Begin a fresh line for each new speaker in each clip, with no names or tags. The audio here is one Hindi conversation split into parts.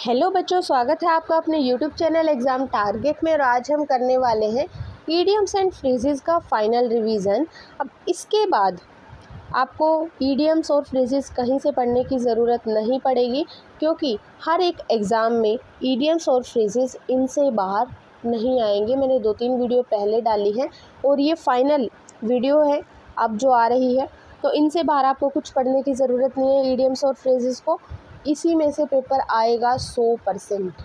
हेलो बच्चों, स्वागत है आपका अपने यूट्यूब चैनल एग्ज़ाम टारगेट में। और आज हम करने वाले हैं ईडियम्स एंड फ्रेजेस का फाइनल रिवीजन। अब इसके बाद आपको ईडियम्स और फ्रेजेस कहीं से पढ़ने की ज़रूरत नहीं पड़ेगी, क्योंकि हर एक एग्ज़ाम में ईडियम्स और फ्रेजेस इनसे बाहर नहीं आएंगे। मैंने 2-3 वीडियो पहले डाली है और ये फाइनल वीडियो है अब जो आ रही है, तो इनसे बाहर आपको कुछ पढ़ने की ज़रूरत नहीं है। ईडियम्स और फ्रेजेस को इसी में से पेपर आएगा 100%।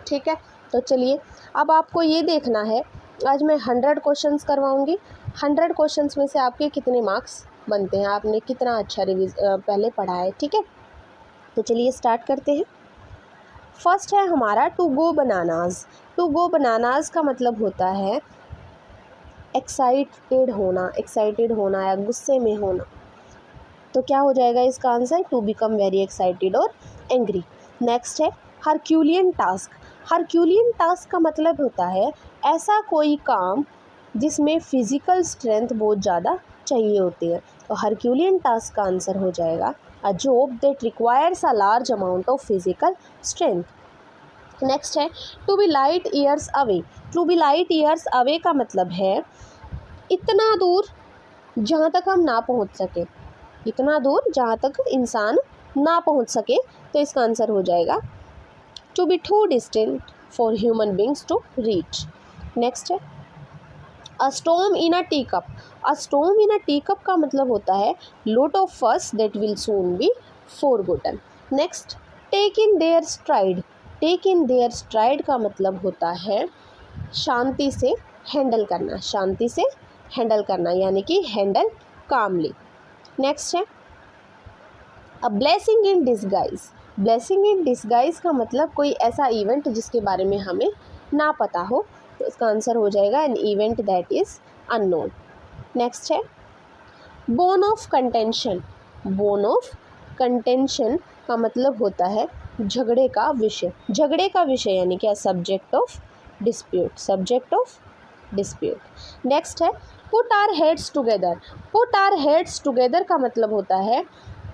ठीक है, तो चलिए अब आपको ये देखना है, आज मैं 100 क्वेश्चंस करवाऊंगी। 100 क्वेश्चंस में से आपके कितने मार्क्स बनते हैं, आपने कितना अच्छा पहले पढ़ा है। ठीक है, तो चलिए स्टार्ट करते हैं। फर्स्ट है हमारा to go bananas. To go bananas का मतलब होता है एक्साइटेड होना या गुस्से में होना। तो क्या हो जाएगा इसका answer? To become very excited और एंग्री। नेक्स्ट है हरक्यूलियन टास्क। हरक्यूलियन टास्क का मतलब होता है ऐसा कोई काम जिसमें फिजिकल स्ट्रेंथ बहुत ज़्यादा चाहिए होती है। तो हरक्यूलियन टास्क का आंसर हो जाएगा a job that requires a large amount of physical strength. Next है to be light years away. To be light years away का मतलब है इतना दूर जहाँ तक हम ना पहुँच सके, इतना दूर जहाँ तक इंसान ना पहुँच सके। तो इसका आंसर हो जाएगा to be too distant for human beings to reach. Next है a storm in a tea cup. A storm in a tea cup का मतलब होता है lot of fuss that will soon be forgotten. Next take in their stride. Take in their stride का मतलब होता है शांति से हैंडल करना, शांति से हैंडल करना, यानी कि हैंडल कामली। नेक्स्ट है a blessing in disguise. Blessing in disguise का मतलब कोई ऐसा इवेंट जिसके बारे में हमें ना पता हो। तो इसका आंसर हो जाएगा an event that is unknown. Next है bone of contention. Bone of contention का मतलब होता है झगड़े का विषय। झगड़े का विषय यानी क्या? Subject of dispute, subject of dispute. Next है put our heads together. Put our heads together का मतलब होता है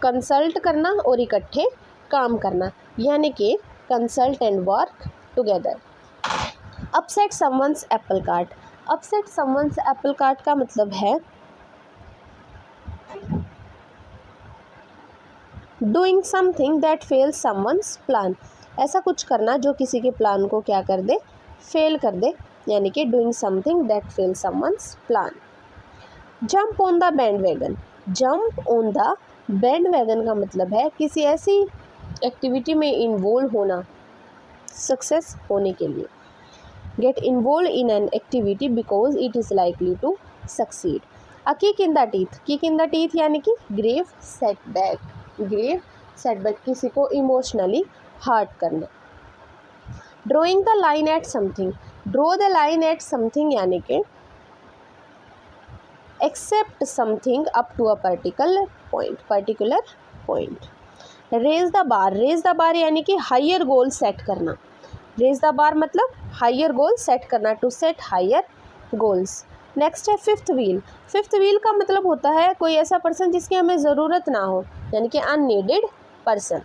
कंसल्ट करना और इकट्ठे काम करना, यानी कि consult and work together. Upset someone's Apple cart. Upset someone's Apple cart का मतलब है doing something that fails someone's plan. ऐसा कुछ करना जो किसी के प्लान को क्या कर दे? फेल कर दे, यानी कि doing something that fails someone's plan. Jump on the bandwagon. Jump on the bandwagon का मतलब है किसी ऐसी एक्टिविटी में इन्वॉल्व होना सक्सेस होने के लिए। Get involved in an activity because it is likely to succeed. A kick in the teeth. Kick in the teeth यानी कि ग्रेव सेटबैक। ग्रेव सेटबैक, किसी को इमोशनली हर्ट करना। Drawing the line at something. Draw the line at something यानी कि accept something up to a particular point. Raise the bar. Raise the bar यानी कि हायर गोल सेट करना। रेज द बार मतलब हायर गोल सेट करना, to set higher goals. Next है फिफ्थ व्हील। फिफ्थ व्हील का मतलब होता है कोई ऐसा पर्सन जिसकी हमें ज़रूरत ना हो, यानी कि अननीडेड पर्सन।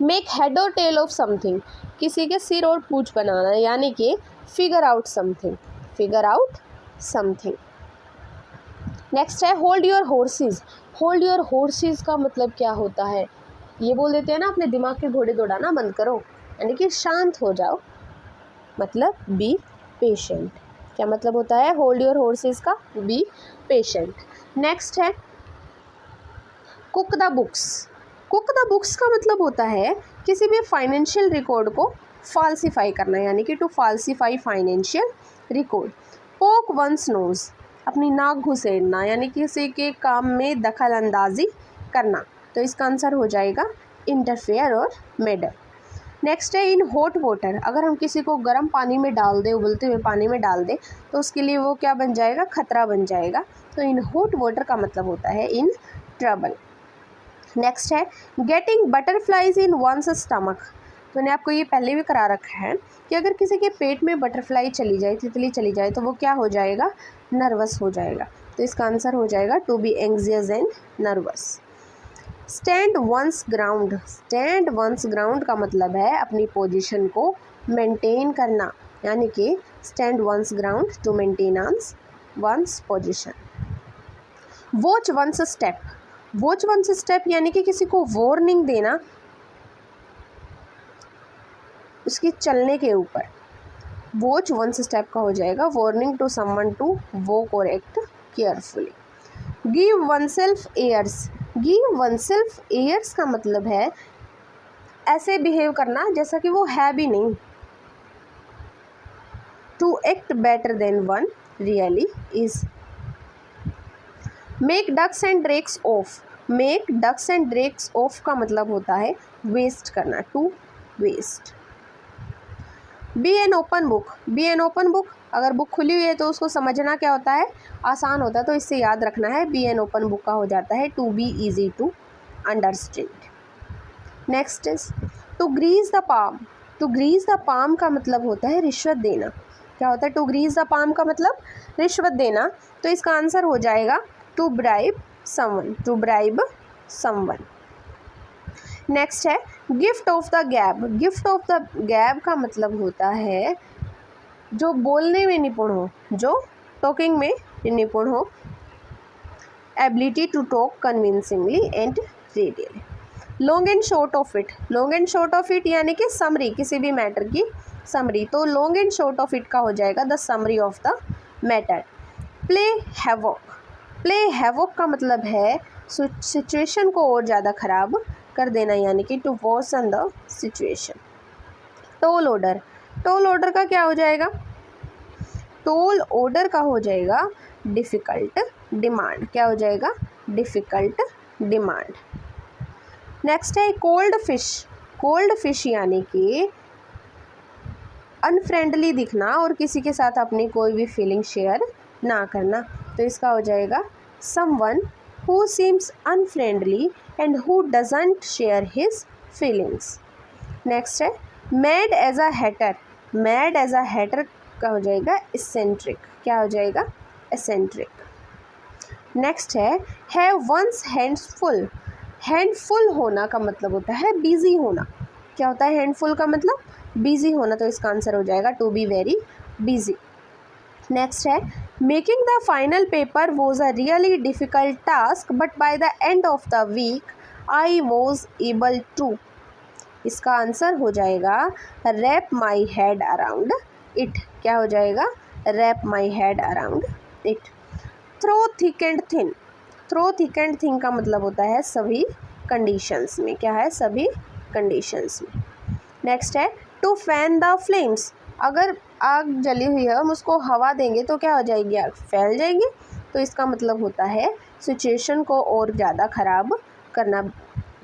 मेक हेड और टेल ऑफ समथिंग। किसी के सिर और पूंछ बनाना, यानी कि figure out something. Figure out something. Next है hold your horses. Hold your horses का मतलब क्या होता है? ये बोल देते हैं ना, अपने दिमाग के घोड़े दौड़ाना बंद करो, यानी कि शांत हो जाओ, मतलब बी पेशेंट। क्या मतलब होता है होल्ड योर हॉर्सेस का? Be patient. नेक्स्ट है cook the books. Cook the books का मतलब होता है किसी भी फाइनेंशियल रिकॉर्ड को फाल्सीफाई करना, यानी कि टू फाल्सीफाई फाइनेंशियल रिकॉर्ड। पोक वंस नोज। अपनी नाक घुसेड़ना, यानी किसी के काम में दखल अंदाजी करना। तो इसका आंसर हो जाएगा इंटरफेयर और मेडल। नेक्स्ट है इन हॉट वाटर। अगर हम किसी को गर्म पानी में डाल दें, उबलते हुए पानी में डाल दें, तो उसके लिए वो क्या बन जाएगा? खतरा बन जाएगा। तो इन हॉट वाटर का मतलब होता है इन ट्रबल। नेक्स्ट है getting butterflies in one's stomach. मैंने आपको ये पहले भी करा रखा है कि अगर किसी के पेट में बटरफ्लाई चली जाए, तितली चली जाए, तो वो क्या हो जाएगा? नर्वस हो जाएगा। तो इसका आंसर हो जाएगा to be anxious and nervous. Stand one's ground, stand one's ground का मतलब है अपनी पोजीशन को मेंटेन करना, यानी कि stand one's ground to maintain one's position. Watch one's step, watch one's step यानी कि किसी को वार्निंग देना उसकी चलने के ऊपर। वॉच वंस स्टेप का हो जाएगा warning to someone to walk or act carefully. Give oneself airs, give oneself airs का मतलब है ऐसे बिहेव करना जैसा कि वो है भी नहीं। To act better than one really is. Make ducks and drakes off, make ducks and drakes off का मतलब होता है वेस्ट करना, to waste. Be an open book, be an open book, अगर बुक खुली हुई है तो उसको समझना क्या होता है, आसान होता है, तो इससे याद रखना है बी एन ओपन बुक का हो जाता है to be easy to understand. Next is to grease the palm, to grease the palm का मतलब होता है रिश्वत देना। क्या होता है टू ग्रीस द पाम का मतलब रिश्वत देना, तो इसका आंसर हो जाएगा to bribe someone, to bribe someone. Next है gift of the gab, gift of the gab का मतलब होता है जो बोलने में निपुण हो, जो टॉकिंग में निपुण हो। Ability to talk convincingly and readily. Long and short of it, long and short of it यानी कि समरी, किसी भी मैटर की समरी, तो long and short of it का हो जाएगा the summary of the matter. Play havoc, play havoc का मतलब है सिचुएशन को और ज़्यादा ख़राब कर देना, यानी कि to worsen the situation. Tall order, tall order का क्या हो जाएगा, टोल ऑर्डर का हो जाएगा डिफ़िकल्ट डिमांड, क्या हो जाएगा डिफ़िकल्ट डिमांड। नेक्स्ट है कोल्ड फिश, कोल्ड फिश यानी कि अनफ्रेंडली दिखना और किसी के साथ अपनी कोई भी फीलिंग शेयर ना करना, तो इसका हो जाएगा someone who seems unfriendly and who doesn't share his feelings. Next है mad as a hatter, mad as a hatter का हो जाएगा एसेंट्रिक, क्या हो जाएगा एसेंट्रिक। नेक्स्ट है have one's hands full, handful होना का मतलब होता है बिजी होना, क्या होता है हैंडफुल का मतलब बिजी होना, तो इसका आंसर हो जाएगा to be very busy. Next है making the final paper was a really difficult task but by the end of the week I was able to, इसका आंसर हो जाएगा wrap my head around it, क्या हो जाएगा wrap my head around it. Through thick and thin, through thick and thin का मतलब होता है सभी कंडीशंस में, क्या है सभी कंडीशंस में। नेक्स्ट है टू फैन द फ्लेम्स, अगर आग जली हुई है हम उसको हवा देंगे तो क्या हो जाएगी, आग फैल जाएगी, तो इसका मतलब होता है सिचुएशन को और ज़्यादा ख़राब करना,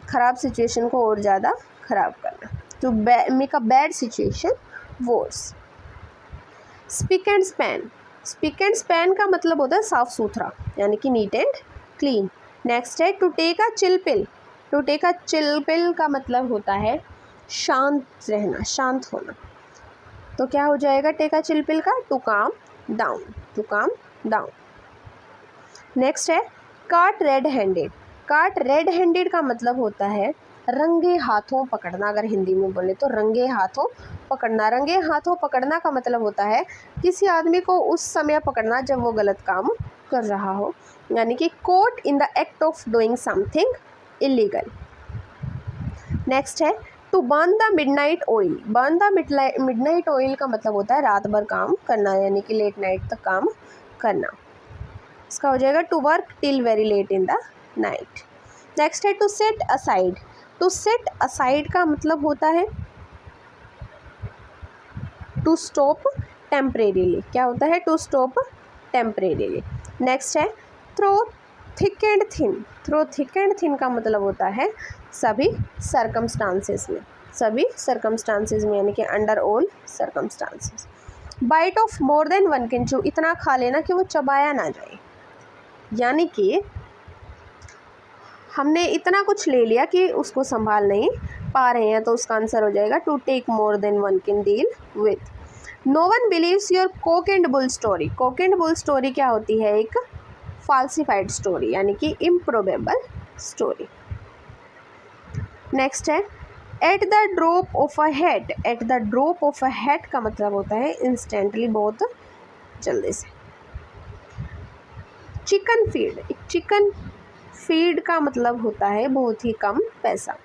ख़राब सिचुएशन को और ज़्यादा ख़राब करना, to make a bad situation worse. Spick and span, spick and span का मतलब होता है साफ़ सुथरा, यानी कि नीट एंड क्लीन। नेक्स्ट है to take a chill pill, to take a chill pill का मतलब होता है शांत रहना, शांत होना, तो क्या हो जाएगा टेक अ चिल पिल का to calm down, to calm down. Next है caught red handed, caught red handed का मतलब होता है रंगे हाथों पकड़ना, अगर हिंदी में बोले तो रंगे हाथों पकड़ना। रंगे हाथों पकड़ना का मतलब होता है किसी आदमी को उस समय पकड़ना जब वो गलत काम कर रहा हो, यानी कि caught in the act of doing something illegal. Next है to burn the midnight oil, burn the midnight oil का मतलब होता है रात भर काम करना, यानी कि लेट नाइट तक काम करना, इसका हो जाएगा to work till very late in the night. Next है to set aside, to set aside का मतलब होता है टू स्टॉप टेम्परेरीली, क्या होता है टू स्टॉप टेम्परेरीली। नेक्स्ट है through thick and thin, through thick and thin का मतलब होता है सभी सर्कमस्टांसेस में, सभी सर्कमस्टांसेस में, यानी कि under all circumstances. Bite off more than one can chew, इतना खा लेना कि वो चबाया ना जाए, यानी कि हमने इतना कुछ ले लिया कि उसको संभाल नहीं पा रहे हैं, तो उसका आंसर हो जाएगा to take more than one can deal with. No one believes your cock and bull story, cock and bull story क्या होती है, एक फाल्सिफाइड स्टोरी, यानी कि इम्प्रोबेबल स्टोरी। नेक्स्ट है at the drop of a hat. At the drop of a hat का मतलब होता है इंस्टेंटली, बहुत जल्दी से। चिकन फीड, चिकन फीड का मतलब होता है बहुत ही कम पैसा,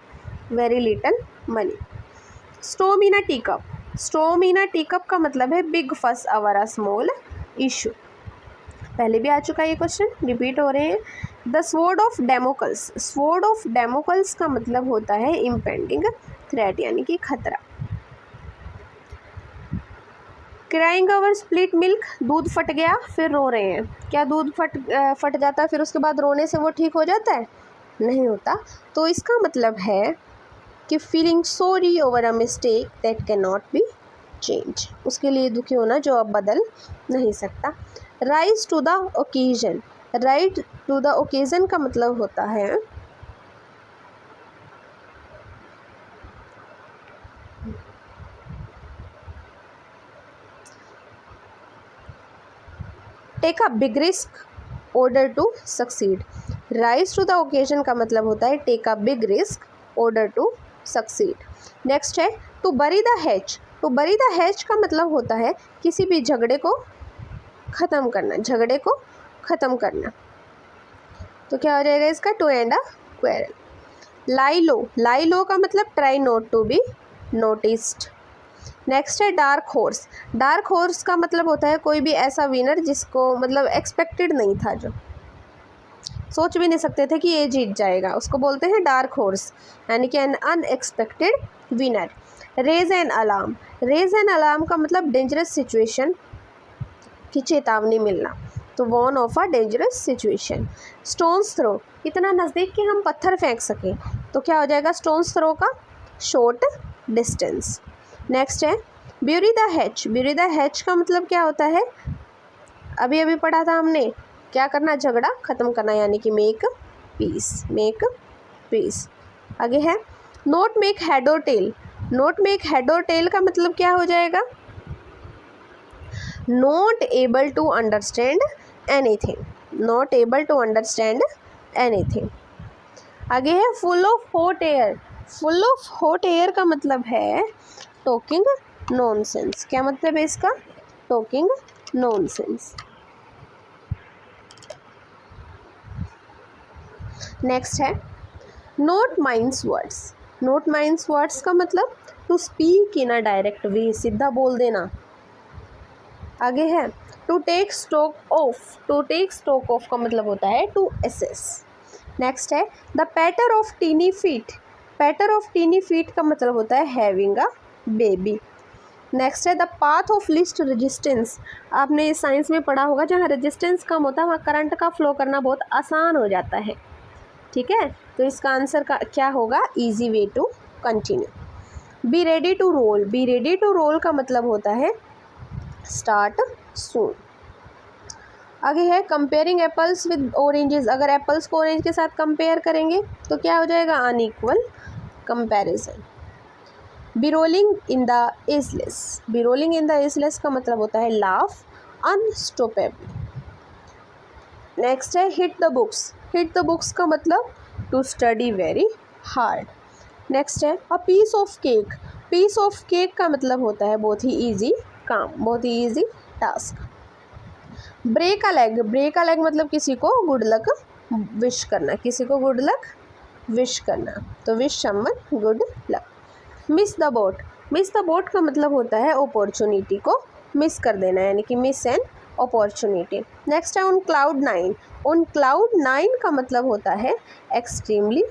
very little money. Storm in a teacup, storm in a teacup का मतलब है बिग फस ओवर अ स्मॉल इशू। पहले भी आ चुका है ये क्वेश्चन, रिपीट हो रहे हैं। The sword of Damocles, sword of Damocles का मतलब होता है इम्पेंडिंग थ्रेट यानी कि खतरा। क्राइंग ओवर स्प्लिट मिल्क, दूध फट गया फिर रो रहे हैं। क्या दूध फट जाता है फिर उसके बाद रोने से वो ठीक हो जाता है? नहीं होता। तो इसका मतलब है कि feeling sorry over a mistake that can not be change, उसके लिए दुखी होना जो अब बदल नहीं सकता। Rise to the occasion, right to the occasion का मतलब होता है take a big risk order to succeed. Rise to the occasion का मतलब होता है take a big risk order to succeed. Next है to bury the hatch, to bury the hatch का मतलब होता है किसी भी झगड़े को ख़त्म करना, झगड़े को ख़त्म करना। तो क्या हो जाएगा इसका? To end a quarrel. Lie low, lie low का मतलब try not to be noticed. Next है डार्क हॉर्स, डार्क हॉर्स का मतलब होता है कोई भी ऐसा विनर जिसको मतलब एक्सपेक्टेड नहीं था, जो सोच भी नहीं सकते थे कि ये जीत जाएगा, उसको बोलते हैं डार्क हॉर्स, यानी कि an unexpected winner. Raise an alarm, raise an alarm का मतलब डेंजरस सिचुएशन की चेतावनी मिलना, to warn of a dangerous situation. Stone's throw, इतना नज़दीक कि हम पत्थर फेंक सकें, तो क्या हो जाएगा स्टोन्स थ्रो का? Short distance. नेक्स्ट है bury the hatch, bury the hatch का मतलब क्या होता है? अभी अभी पढ़ा था हमने, क्या करना? झगड़ा ख़त्म करना, यानी कि मेक पीस, मेक पीस। आगे है नोट मेक हेड और टेल, नोट मेक हेड और टेल का मतलब क्या हो जाएगा? Not able to understand anything, not able to understand anything. आगे है full of hot air, full of hot air का मतलब है टॉकिंग नॉनसेंस। क्या मतलब है इसका? Talking nonsense. नेक्स्ट है not mince words, not mince words का मतलब to speak in a direct way, सीधा बोल देना। आगे है to take stock of, to take stock of का मतलब होता है टू असेस। नेक्स्ट है the patter of tiny feet, patter of tiny feet का मतलब होता है हैविंग अ बेबी। नेक्स्ट है the path of least resistance, आपने साइंस में पढ़ा होगा, जहाँ रेजिस्टेंस कम होता है वहाँ करंट का फ्लो करना बहुत आसान हो जाता है। ठीक है, तो इसका आंसर का क्या होगा? Easy way to continue. Be ready to roll, be ready to roll का मतलब होता है स्टार्ट सून। आगे है कंपेयरिंग एप्पल्स विद ऑरेंजेस, अगर एप्पल्स को ऑरेंज के साथ कंपेयर करेंगे तो क्या हो जाएगा? Unequal comparison. Be rolling in the aisles, be rolling in the aisles का मतलब होता है लाफ अनस्टॉपेबली। नेक्स्ट है hit the books, hit the books का मतलब to study very hard. Next है a piece of cake, piece of cake का मतलब होता है बहुत ही ईजी काम, बहुत ही easy task. Break a leg, break a leg मतलब किसी को गुड लक विश करना, किसी को गुड लक विश करना, तो wish someone good luck. Miss the boat, miss the boat का मतलब होता है अपॉर्चुनिटी को मिस कर देना, यानी कि मिस एन अपॉर्चुनिटी। नेक्स्ट है on cloud nine, on cloud nine का मतलब होता है एक्सट्रीमली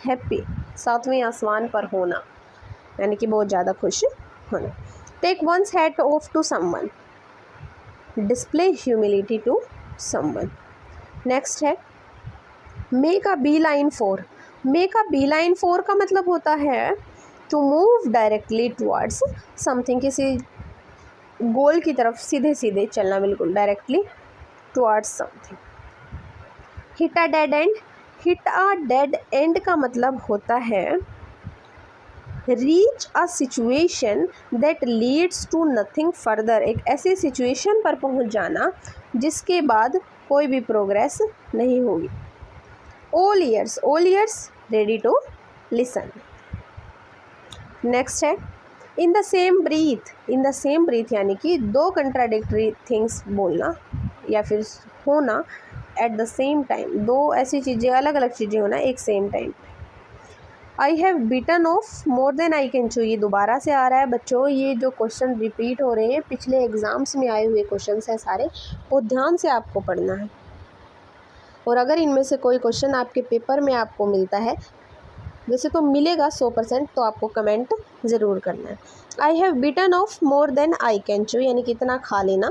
हैप्पी, सातवें आसमान पर होना, यानी कि बहुत ज़्यादा खुश होना। Take one's hat off to someone, display humility to someone. Next है make a beeline for, make a beeline for का मतलब होता है to move directly towards something, किसी गोल की तरफ सीधे सीधे चलना, बिल्कुल directly towards something. Hit a dead end, hit a dead end का मतलब होता है reach a situation that leads to nothing further, एक ऐसी सिचुएशन पर पहुंच जाना जिसके बाद कोई भी प्रोग्रेस नहीं होगी। All ears, all ears ready to listen. Next है in the same breath. In the same breath यानी कि दो कंट्राडिक्टरी थिंग्स बोलना या फिर होना एट द सेम टाइम, दो ऐसी चीज़ें, अलग अलग चीज़ें होना एक same time. I have bitten off more than I can chew, ये दोबारा से आ रहा है बच्चों, ये जो क्वेश्चन रिपीट हो रहे हैं पिछले एग्जाम्स में आए हुए क्वेश्चन हैं सारे, वो ध्यान से आपको पढ़ना है। और अगर इनमें से कोई क्वेश्चन आपके पेपर में आपको मिलता है, वैसे तो मिलेगा 100%, तो आपको कमेंट ज़रूर करना है। I have bitten off more than I can chew, यानी कि इतना खा लेना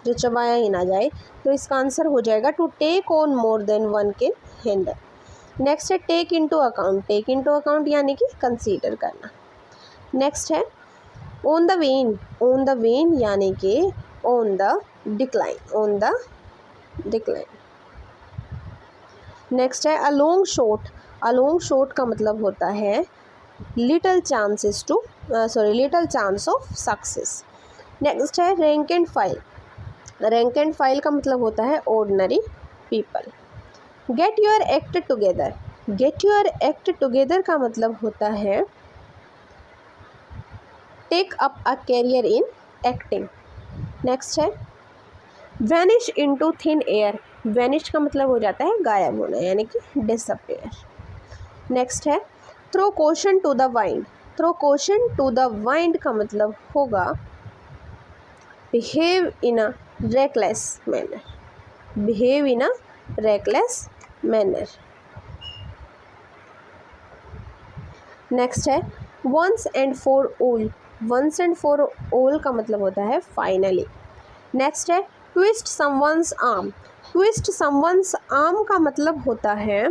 जो चबाया ही ना जाए, तो इसका आंसर हो जाएगा to take on more than one can handle. Next है take into account. Take into account यानी कि कंसीडर करना। नेक्स्ट है on the wane. On the wane यानी कि on the decline, on the decline. Next है a long shot. A long shot का मतलब होता है little chances to little chance of success. Next है rank and file. Rank and file का मतलब होता है ordinary people. Get your act together. Get your act together का मतलब होता है take up a career in acting. Next है vanish into thin air. Vanish का मतलब हो जाता है गायब होना, यानी कि डिसअपियर। नेक्स्ट है throw caution to the wind. Throw caution to the wind का मतलब होगा behave in a reckless manner. Behave in a reckless manner. Next है once and for all. Once and for all का मतलब होता है फाइनली। नेक्स्ट है twist someone's arm. Twist someone's arm का मतलब होता है